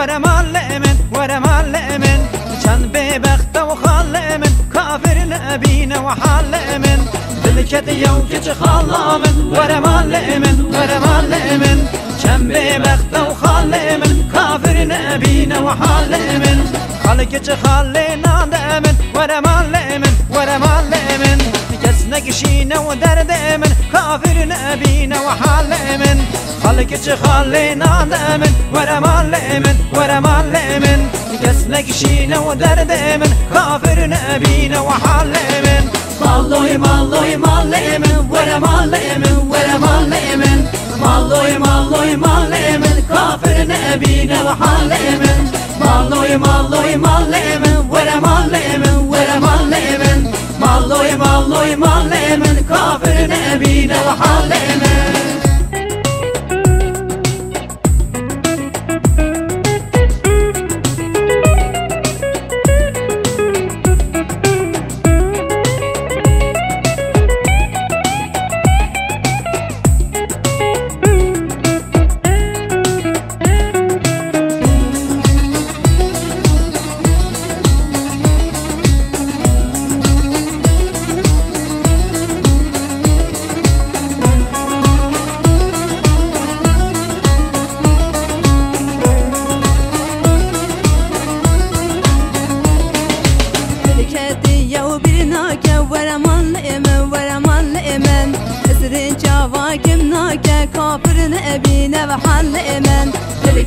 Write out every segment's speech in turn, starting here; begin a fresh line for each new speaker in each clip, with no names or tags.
ورا معلمن ورا معلمن چند ببخت و خالمن کافر نبین و حالمن دلکت یو کچ خالمن ورا معلمن ورا معلمن چند ببخت و خالمن کافر نبین و حالمن خالک چ خالنا دمن ورا معلمن ورا معلمن کس نکشین و درد من کافر نبین و حالمن خالك خالينا دائما ورا معلمن ورا معلمن كسنك شينا ودرد من كافر نبينا وحالمن مالوي مالوي معلمن ورا معلمن ورا معلمن مالوي مالوي معلمن كافر نبينا وحالمن مالوي مالوي معلمن ورا معلمن ورا معلمن مالوي مالوي معلمن كافر نبينا وحالمن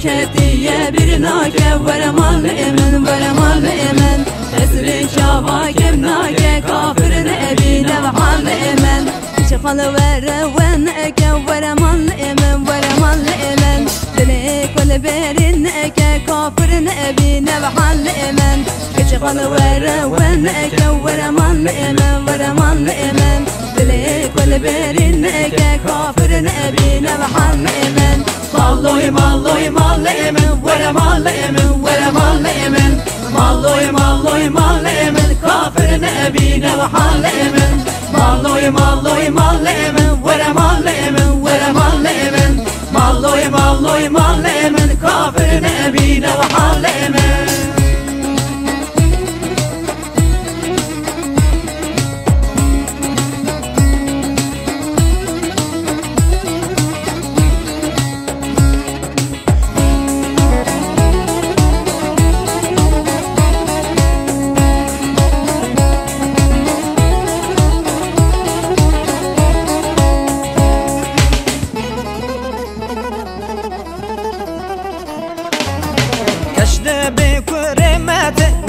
كتية برناك ورا معلمن ورا معلمن أسر شواك مناك كافر نبينا وحالمن شخال ورا ونك ورا معلمن ورا معلمن دلك ولا برنك كافر نبينا وحالمن شخال ورا ونك ورا معلمن ورا معلمن دلك ولا برنك كافر نبينا وحالمن مالوي مالوي معلمن ورا معلمن ورا معلمن مالوي مالوي معلمن كافر نبينا وحالمن مالوي مالوي معلمن ورا معلمن ورا معلمن مالوي مالوي معلمن كافر نبينا وحالمن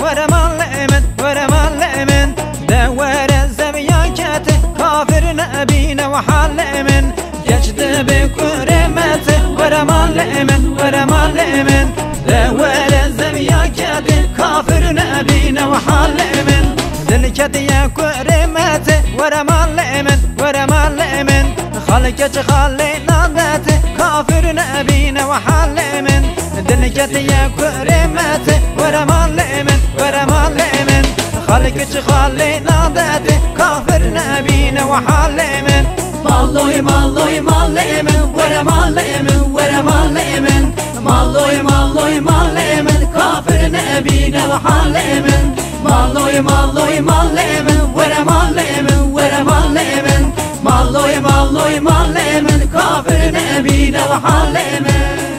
ورا معلمن ورا معلمن دور الزبياكات كافر نبينا وحالمن يجد بكرمات ورا معلمن ورا معلمن دور الزبياكات كافر نبينا وحالمن دلكت يا كرمات ورا معلمن ورا معلمن خالك خالينا ذات كافر نبينا وحالمن دلكت يا كرمات ورا معلمن ورا معلمن خالك خالينا ذات كافر نبينا وحالمن مالوي مالوي معلمن ورا معلمن ورا معلمن مالوي مالوي معلمن كافر نبينا وحالمن مالوي مالوي معلمن ورا معلمن ورا معلمن مالوي مالوي معلمن كافر نبينا وحالمن